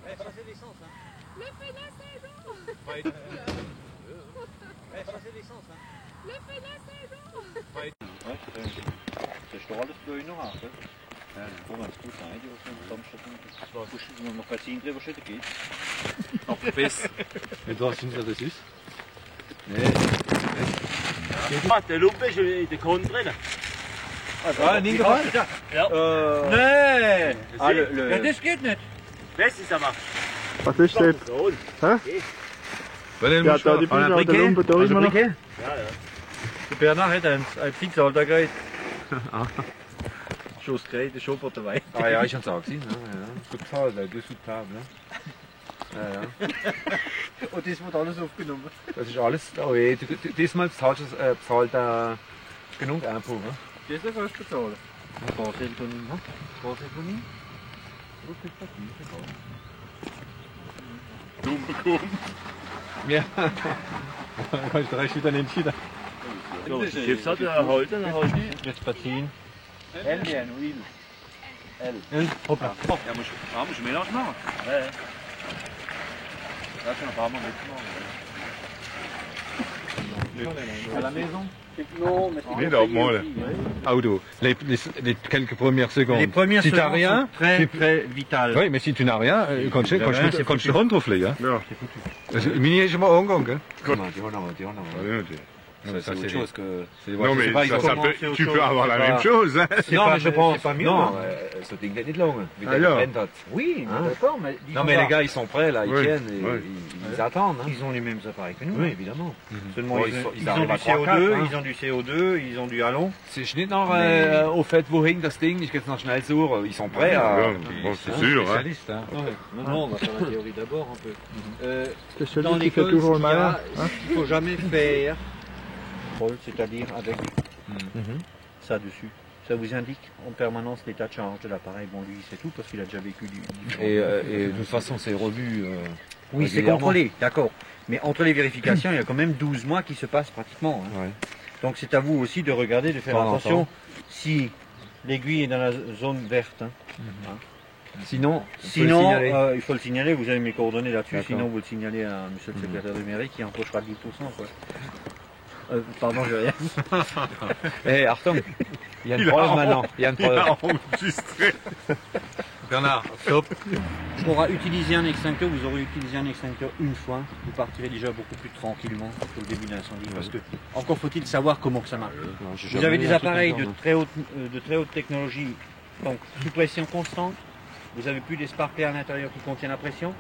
Ça c'est l'essence. Hein. Le feu de la saison. Ça c'est l'essence. Hein. Le feu de la saison. Det står alles døgn og rart. Får man stort nei, det var sånn samskjøtten. Hvordan magasin driver og skjøtter ikke. Apropos. Mais toi, c'est une saucisse. Det lukter ikke det kontre. Ja, en ingefær? Ja. Nej! Ja, det skete net. Hvad siger man? Was ist das? Hä? Ja, da die Bücher auf der Lumpe, da ist man noch. Ja, ja. De Bernard heeft een fietshouder gekregen. Zoals gekregen, de shop op de wei. Ah ja, ich hab's auch gesehen. Ja. Total, das ist total, ne? Ja, ja. Und das wird alles aufgenommen. Das ist alles, oh je, diesmal zahlt er genug Einfuhr, ne? Das ist der erste bezahlen. Ein paar Cent von ihm, ne? Ein paar Cent von ihm. Dumm bekommen. Ja. Dann kannst du recht wieder nicht wieder. Gips had gehouden, dan houd je. Jetzt Partien. L en wheel. L. Hoppa. Ja, moet je middags maken. Ja, ja. Dat is nog allemaal À la maison? Non, mais Niet opmolen. Auto, les quelques premières secondes. Les premières si t'as secondes rien, sont très, très vitales. oui, mais si tu n'as rien, kannst du Hand drauflegen. Ja. Mini ist schon mal umgegangen, gell? Ouais, Ça, c'est chose que... Non, mais pas, ça peut, c'est autre tu chose. peux avoir la même chose. Hein. Non, mais je pense... C'est pas mieux. Non, ce ding n'est pas long. Alors. oui, d'accord, mais... Non, mais les gars, ils sont prêts, là, ils Oui, tiennent, et oui. ils attendent. Hein. Ils ont les mêmes appareils que nous, Oui. évidemment. Seulement, Bon, ils ont arrivent du à 3, CO2, 4, hein. ils ont du CO2, ils ont du hallon. C'est nicht noch au fait, wohin das Ding, ich gehe jetzt noch schnell suchen, ils sont prêts à... Ja, bon, c'est sûr. Hein. Spécialistes, hein. Non, on va faire la théorie d'abord un peu. C'est celui Dans qui fait l'école, toujours le il y a- malin. Hein. il ne faut jamais faire c'est-à-dire avec ça dessus. Ça vous indique en permanence l'état de charge de l'appareil. Bon, lui, c'est tout parce qu'il a déjà vécu du Et de toute façon, c'est revu. Oui, c'est régulièrement. contrôlé, d'accord. Mais entre les vérifications, il y a quand même 12 mois qui se passent pratiquement. Hein. Ouais. Donc c'est à vous aussi de regarder, de faire Temps en attention temps. si l'aiguille est dans la zone verte. Hein. Sinon, Sinon, il faut le signaler, vous avez mes coordonnées là-dessus, D'accord. sinon vous le signalez à monsieur le secrétaire de mairie qui empochera 10%. Quoi. Pardon, je rien. hé, Artom, il y a une preuve maintenant. Il y a une Il a preuve. enregistré. Bernard, stop. On aura utilisé un extincteur, vous aurez utilisé un extincteur une fois, vous partirez déjà beaucoup plus tranquillement que le début d'incendie. Parce que, encore faut-il savoir comment que ça marche. Vous avez des appareils de très haute technologie, donc sous pression constante. Vous n'avez plus des sparklers à l'intérieur qui contiennent la pression.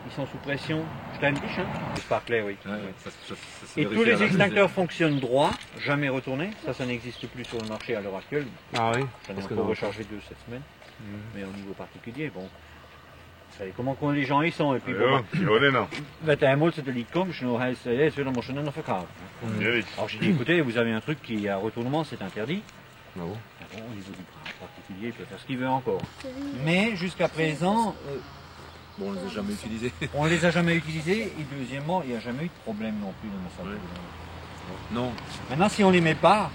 Ils sont sous pression. Je t'ai dit, hein? Les sparklers, oui. Et tous les extincteurs fonctionnent droit, jamais retournés. Ça n'existe plus sur le marché à l'heure actuelle. Ah oui. J'en ai encore rechargé 2 cette semaine. Mais au niveau particulier, bon. Vous savez comment les gens ils sont. Et puis, bon, Ja, ja, non. met een moed de lied komt, je nog hij zei, je zullen motion nog verkopen. Ja, Alors j'ai dit, écoutez, vous avez un truc qui à retournement, c'est interdit. Ah bon. Ah bon, au niveau du particulier, il peut faire ce qu'il veut encore. Mais jusqu'à présent, Bon, on les a jamais utilisés. on ne les a jamais utilisés. Et deuxièmement, il n'y a jamais eu de problème non plus dans ma salle. Non. Maintenant, si on ne les met pas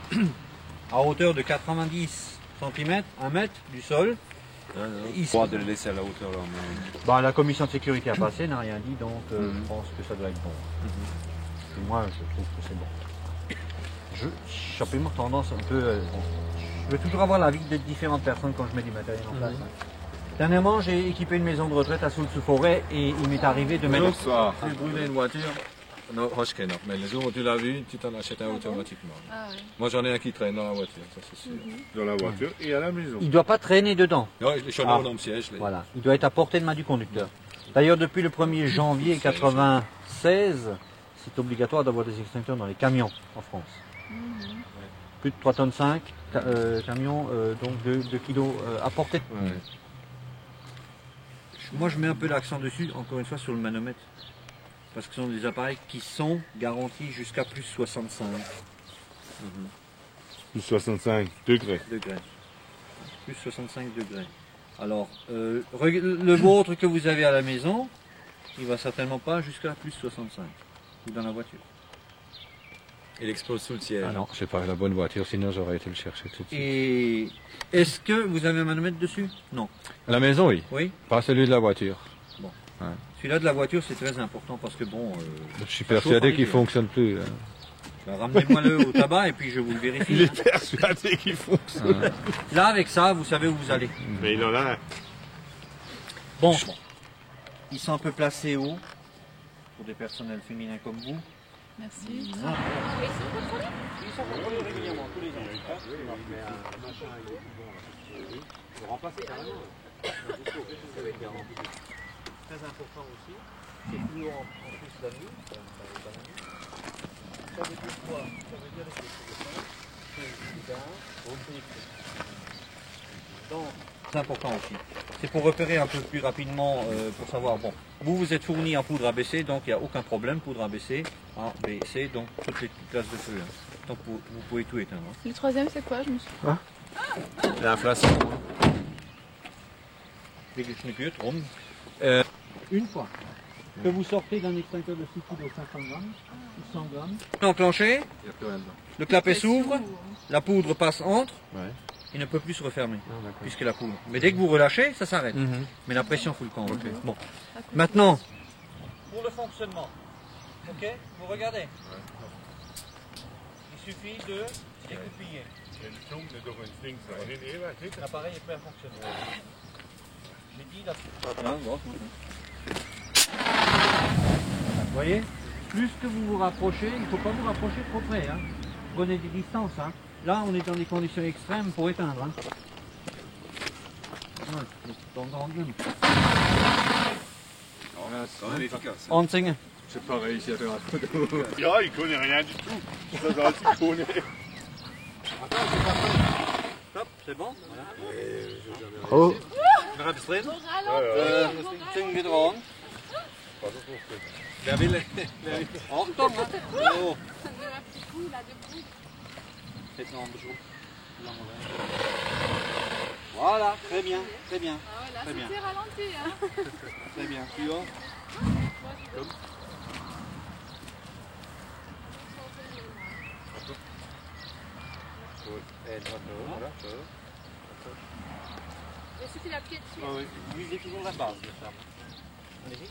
à hauteur de 90 cm, 1 mètre du sol, ils Pas de les laisser à la hauteur là. bah, la commission de sécurité a passé, n'a rien dit, donc je pense que ça doit être bon. Et moi, je trouve que c'est bon. J'ai simplement tendance un peu... bon, je veux toujours avoir l'avis de différentes personnes quand je mets du matériel en place. Hein. Dernièrement, j'ai équipé une maison de retraite à Soul-sous-Forêt et il m'est arrivé de mettre... Bonsoir. Tu brûles une voiture, non, Hochke non. Mais le jour où tu l'as vu, tu t'en achètes un automatiquement. Ah ouais. Moi j'en ai un qui traîne dans la voiture, ça c'est sûr. Dans la voiture et à la maison. Il ne doit pas traîner dedans. Non, les chaudrons dans le siège. Voilà, il doit être à portée de main du conducteur. D'ailleurs, depuis le 1er janvier 1996, c'est obligatoire d'avoir des extincteurs dans les camions en France. Plus de 3,5 tonnes, camions, donc 2 kilos à portée. Ouais. Moi, je mets un peu l'accent dessus, encore une fois, sur le manomètre. Parce que ce sont des appareils qui sont garantis jusqu'à plus 65 Plus 65 degrés. degrés. Plus 65 degrés. Alors, le vôtre que vous avez à la maison, il va certainement pas jusqu'à plus 65. Ou dans la voiture. Il explose sous le siège. Ah non, c'est pas la bonne voiture, sinon j'aurais été le chercher tout de suite. Et est-ce que vous avez un manomètre dessus? Non. À la maison, oui. Oui? Pas celui de la voiture. Bon. Ouais. Celui-là de la voiture, c'est très important parce que bon... Je suis persuadé qu'il ne fonctionne plus. Hein. Ramenez-moi-le au tabac et puis je vous le vérifie. Il est persuadé qu'il fonctionne. Ouais. Là, avec ça, vous savez où vous allez. Mais il en a un. Bon, ils sont un peu placés haut pour des personnels féminins comme vous. Merci. Ils sont contrôlés régulièrement, tous les ans. Le remplacer carrément. Très important aussi. C'est toujours en plus la nuit. Ça veut dire quoi? Ça veut dire que c'est important aussi. C'est pour repérer un peu plus rapidement, pour savoir, bon, vous êtes fourni en poudre ABC, donc il n'y a aucun problème, poudre ABC, A, B, C, donc toutes les classes de feu. Hein. Donc vous pouvez tout éteindre. Hein. Le troisième, c'est quoi? Je me suis... L'inflation. Une fois que vous sortez d'un extincteur de 6 kg 500 grammes, ou 100 grammes, enclenché, le clapet s'ouvre, la poudre passe entre, il ne peut plus se refermer, puisque la poudre. Mais dès que vous relâchez, ça s'arrête. Mais la pression fout le camp. Okay. Bon. Maintenant, pour le fonctionnement, ok, vous regardez. Il suffit de découpiller. L'appareil est prêt à fonctionner. J'ai dit là. Vous voyez, plus que vous vous rapprochez, il ne faut pas vous rapprocher trop près. Hein. Prenez des distances. Hein. Là, on est dans des conditions extrêmes pour éteindre. Hein. C'est efficace. Anzingen. C'est pareil ici à faire un photo. Ja, il connaît rien du tout. Ça doit être qu'il connaît. Stop, c'est bon. Voilà. Oh. Zing weer erom. Wer will? Achtung! So. Faites un peu chaud. Voilà, très bien, très bien. Ah ouais, là, Très bien. c'était ralenti. Hein. Très bien. Suivant. Il suffit d'appuyer dessus. Visez toujours la base de ça. Allez-y.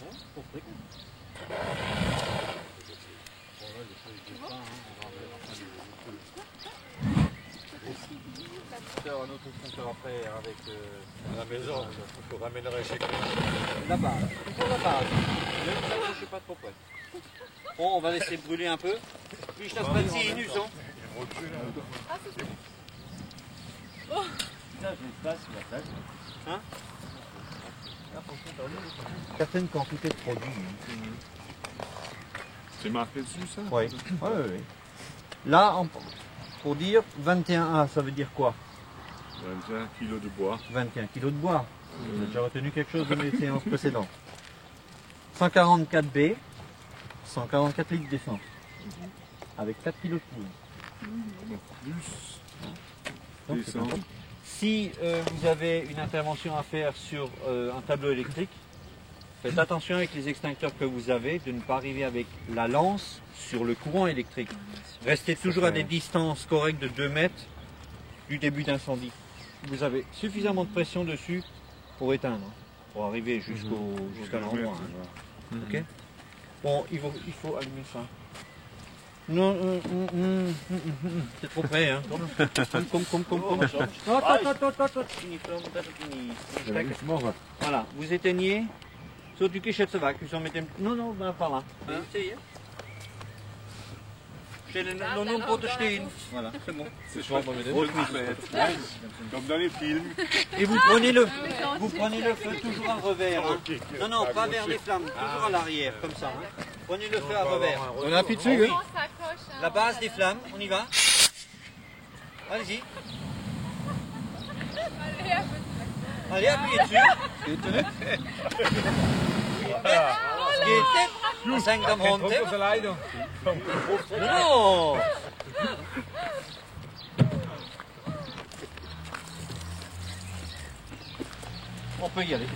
Bon, pour près. Un autre extincteur après avec À la maison, il faut ramènerai chez toi. la base. Toujours la base. Ne vous approchez pas trop près. Bon, on va laisser brûler un peu. Puis je te passe ici, nus, hein. Hein? Certaines quantités de produits. C'est marqué dessus ça? Oui. Oui. Là, pour dire 21A, ça veut dire quoi? 21 kg de bois. 21 kg de bois. Vous avez déjà retenu quelque chose de mes séances précédentes. 144 B, 144 litres d'essence. Avec 4 kg de poudre. Plus. Donc, c'est important. Si vous avez une intervention à faire sur un tableau électrique, faites attention avec les extincteurs que vous avez de ne pas arriver avec la lance sur le courant électrique. Restez toujours à des distances correctes de 2 mètres du début d'incendie. Vous avez suffisamment de pression dessus pour éteindre, pour arriver jusqu'à l'endroit. Hein. Ok. Bon, il faut allumer ça. Non, c'est trop près, hein. Voilà, vous éteignez. Zo, du cachet de vac. Non, par là. Zie je? Non, pour te stehen. Voilà, c'est bon. C'est chouette. Comme dans les films. Et vous prenez le feu toujours à revers. Hein. Non, pas vers les flammes, toujours à l'arrière, comme ça. Hein. Prenez le feu à revers. On appuie dessus, Oui. On s'accroche. Hein. La base des flammes, on y va. Allez-y. Allez, appuyez dessus. Geht 5 am Hund. Non. On peut y aller.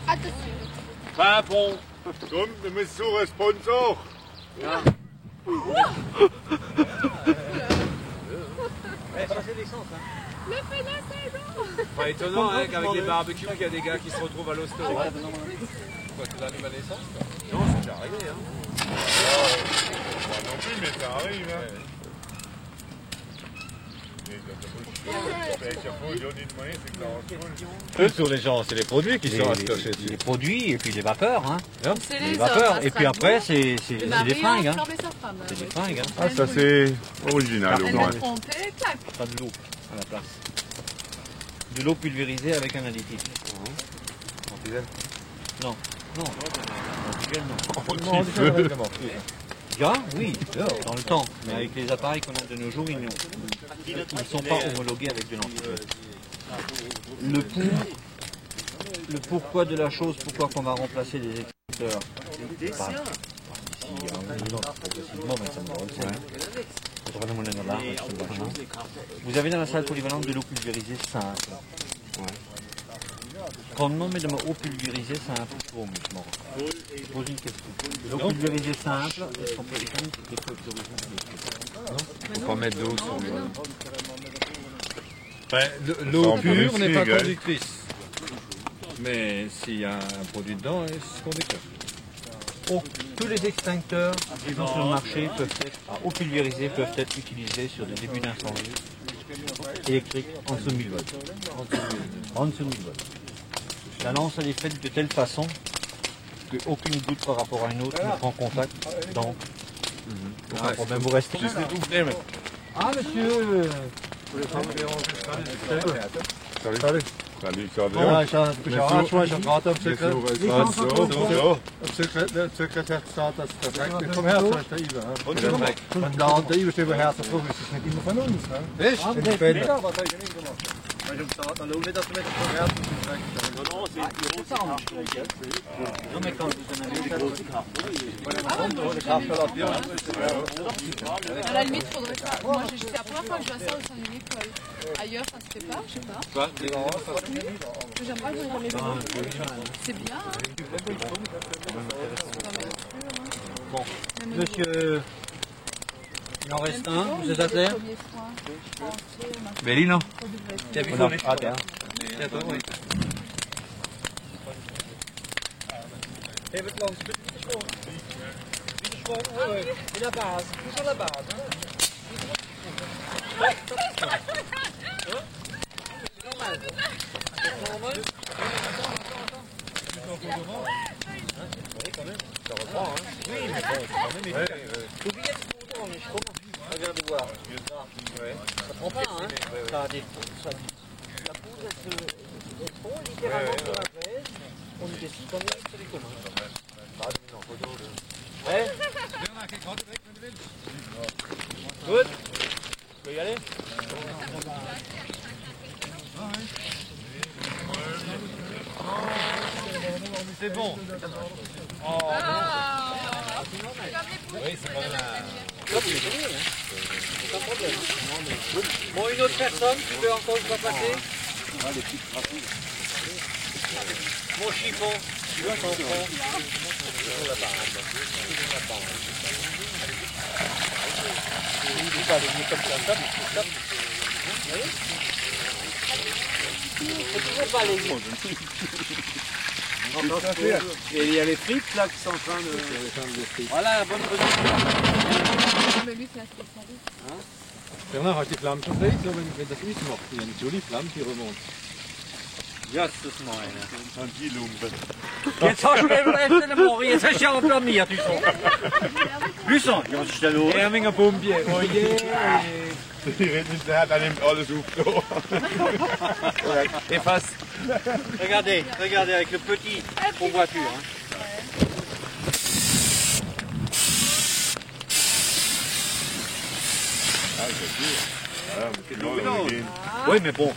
Attention. Pas bon. Komm, wir müssen suchen einen Sponsor. Ça c'est l'essence. Hein. Le feu là, c'est bon. Pas étonnant hein, qu'avec des barbecues, qu'il y a des gars qui se retrouvent à l'hosto. Quoi, tu l'animes à naissance quoi. Non, c'est déjà arrivé. Hein. Moi non plus, mais ça arrive. Hein. Eux sur les gens, c'est les produits qui sont accrochés dessus. Les produits et puis les vapeurs. Hein. C'est Les les vapeurs. hommes, Et puis après, c'est des fringues. Hein. C'est C'est des fringues. Hein. Ah, ça c'est original au Elle moins. m'a trompé, clac. Pas de l'eau à la place. De l'eau pulvérisée avec un additif. Non. Antigène, non. Bien, oui, dans le temps. Mais avec les appareils qu'on a de nos jours, ils ne sont pas homologués avec de l'antigène. Le pourquoi de la chose, pourquoi qu'on va remplacer les extincteurs. Vous avez dans la salle polyvalente de l'eau pulvérisée simple. Quand on met de l'eau pulvérisée simple, je pose une question. L'eau pulvérisée simple, est-ce qu'on peut répondre des Faut pas mettre d'eau sur le... L'eau pure n'est pas conductrice. Mais s'il y a un produit dedans, c'est conducteur. Tous les extincteurs qui sont sur le marché peuvent être, à eau pulvérisée peuvent être utilisés sur des débuts d'incendie électrique en dessous de 1000 volts. En dessous de 1000 volts. La lance elle est faite de telle façon qu'aucune goutte par rapport à une autre ne prend contact. Donc, aucun problème, vous restez. Ah monsieur Salut, ça va? Ja, ich habe gerade am Sekretär gesagt, dass das Recht vom Herzen ist der Iber. Und der Iber steht bei Herzen froh, ist das nicht immer von uns. Echt? In die Fälle. Non mais quand vous en avez À la limite, faudrait pas. Moi, c'est la première fois que je vois ça au sein d'une école. Ailleurs, ça se fait pas, je sais pas. J'aimerais que j'en ai pas. C'est bien. Hein. Bon, monsieur, il en reste un, vous êtes à terre? Bellino. Ah, bien. D'accord, oui. Even Lans, bitte schwung. In der Base, toujours la base. C'est normal. C'est normal. Oui, quand même. Ça reprend, hein. Oui, mais bon, c'est quand même efficace. Faut bien être content, mais je comprends. Regardez voir. Ça prend pas, hein. Ça a des... La poudre, elle se fond littéralement sur la fraise. On y décide combien c'est les communs. Ouais. Good. Tu peux y aller? C'est bon. Oh, oui, c'est pas mal. Pas de problème. Bon, une autre personne, tu peux encore une fois passer? Mon chiffon, tu veux ton front? Il va aller comme ça, faut toujours pas aller vite. Et il y a les frites là qui sont en train de... Voilà, bonne position. Mais lui, c'est la spécialiste. Bernard, hast du die Flammen schon gesehen? So, wenn das ist noch, die haben so die Flammen, die remontent. Justus meine. Un petit lumpe. Jetzt hast du den Mori, jetzt hast du ja blamiert, du so. Luçon, ja, was ist denn los? Erminger Pumpe, oh je. Die Redner, der nimmt alles auf. Efface. Regardez, regardez avec le petit pourvoiture. Hein. Ah, c'est dur. Oui, mais bon,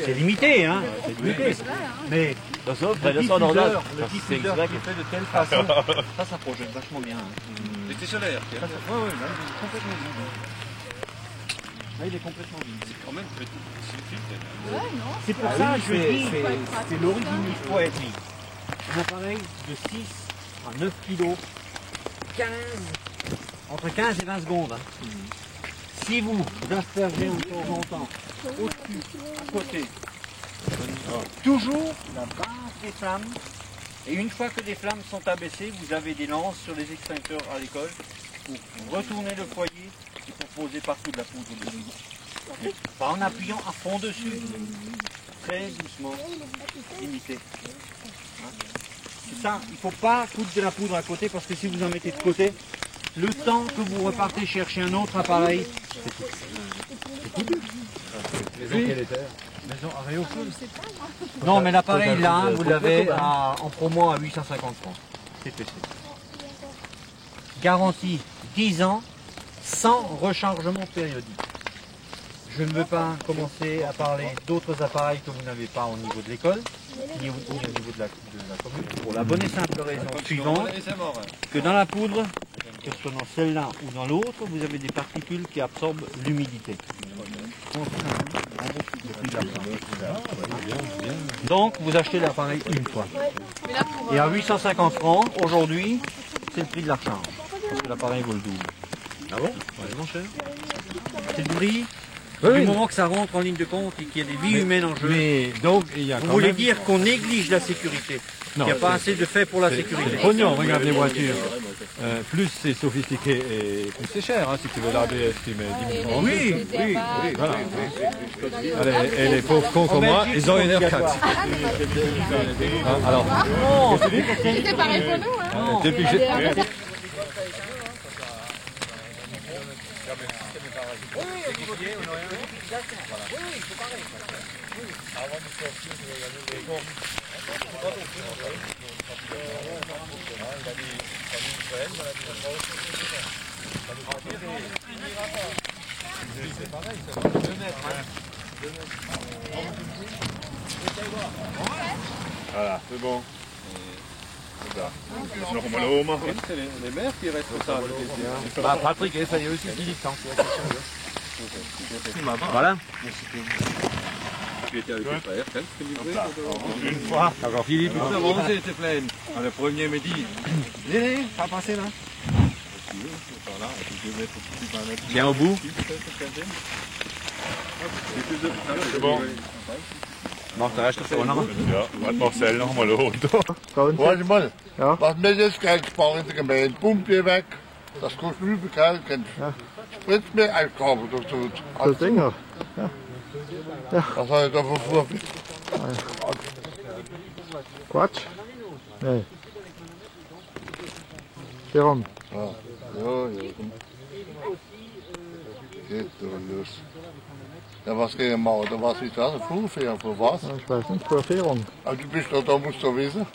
c'est limité, hein. C'est limité. Mais le diffuseur qui est fait de telle façon, ça projette vachement bien. L'été solaire. Oui, complètement bien. Là, il est complètement vide. C'est quand même petit. Ouais, non. C'est pour ça que je dis, c'est l'origine, il faut être mis. Un appareil de 6 à 9 kg, entre 15 et 20 secondes. Hein. Si vous aspergez de temps en temps, au-dessus, à côté, toujours la base des flammes. Et une fois que les flammes sont abaissées, vous avez des lances sur les extincteurs à l'école pour retourner le foyer et pour poser partout de la poudre dessus. Pas en appuyant à fond dessus, très doucement, limité. C'est ça, il ne faut pas foutre de la poudre à côté parce que si vous en mettez de côté, le temps que vous repartez chercher un autre appareil, non, mais l'appareil là, vous l'avez en promo à 850 francs. TPC. Garantie 10 ans, sans rechargement périodique. Je ne veux pas commencer à parler d'autres appareils que vous n'avez pas au niveau de l'école, ni au niveau de la commune, pour la bonne et simple raison suivante, que dans la poudre, que ce soit dans celle-là ou dans l'autre, vous avez des particules qui absorbent l'humidité. Donc, vous achetez l'appareil une fois. Et à 850 francs, aujourd'hui, c'est le prix de la recharge. Parce que l'appareil vaut le double. Ah bon? Ouais, cher. C'est le prix du moment que ça rentre en ligne de compte et qu'il y a des vies humaines en jeu. Mais donc, il y a Vous voulez dire qu'on néglige la sécurité? Il n'y a pas assez de faits pour la sécurité. C'est pognon, regarde les voitures. Plus c'est sophistiqué et plus c'est cher, hein, si tu veux la BS, tu mets 10 000 euros. Oui, oui, Voilà. Allez, et les pauvres cons comme moi, ils ont une R4. Hein, alors, C'était pareil pour nous, hein. depuis que j'ai... Voilà, c'est bon. Nog maar oma. C'est les mères qui restent responsables. Bah, Patrick, ça y est aussi, Philippe. Voilà. Tu étais avec ton frère, quand tu livré Une fois. Alors Philippe, Tout avancé, c'était plein. Le premier me dit, Allez, pas passer là. viens au bout. C'est bon. Mag de rest ervoor nog? Ja, wat Marcel nog maar loopt. Warte mal, Ja. was wir jetzt Geld sparen in der Gemeinde, pumpt ihr weg, das kostet übel Geld, spritzt mir Einkaufen dazu. Dat ding er. Was soll ich da für Vorbild? Quatsch? Nee. Waarom? Ja, ja. Geht doch los. Ja, was gehen wir machen? Da was ist das? Eine Flugfähre für was? Ich weiß nicht, für Fährung. Aber du bist doch da, musst du wissen.